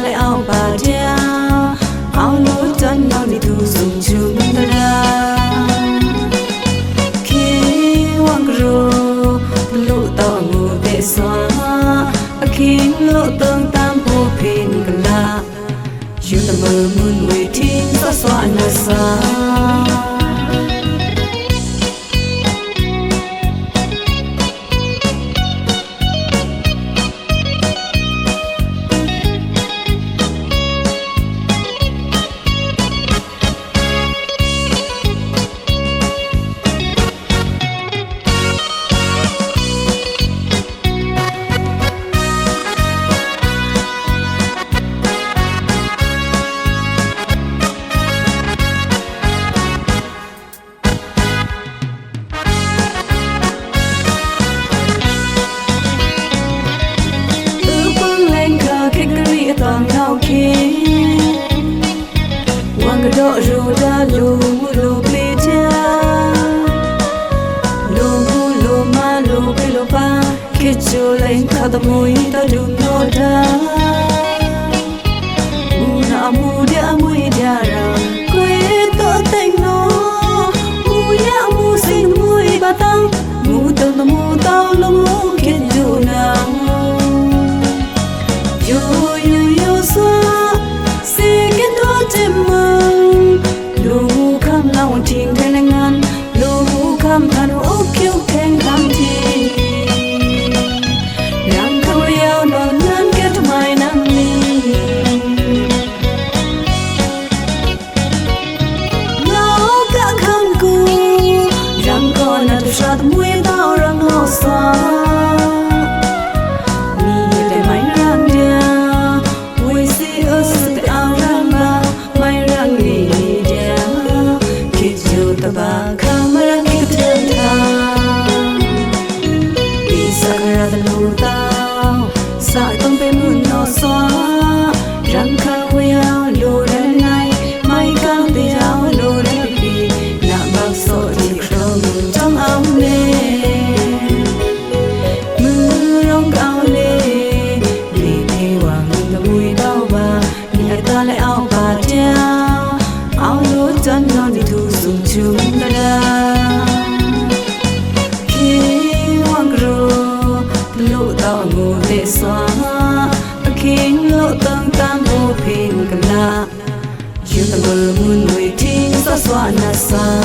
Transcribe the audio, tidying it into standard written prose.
lại ao bà dia ao lúa chân nó đi thu dùng chung ra khi hoang ro lũ tàu ngủ để xóa khi lũ tương tam vô pin gần la chiều tầm mơ muôn người thiên xóa xóa nở xa Wang do ru da lu pe cha lu ma lu pe lu pa ke chu lên kha ta mui ta du no da mu dia ra kwe to teng no mu sing mui ba tang mu tao lo mu ke ju na yo sa se ke to te mong lu kham lao ting ten ngan lu kham than o kyu ken kham ti yang khau liao non nan ke to mai nang ni lao ka kham ku yang ko na tu sha mui tao rang ho sa sa tông pe mun no so răng khao queo lô đen này mai cao tê áo lô đen đi nạ bao so chỉ không trong áo lê mưa rong áo lê đi đi hoàng là mùi đau bà nhà ta lại áo bà treo áo lúa chân non đi thu dùng chung ta ra khi hoàng ro lũ tàu ngủ để xóa khi lũ tương tam vô pin gần la chiều tầm mơ muôn người thiên xóa xóa na xa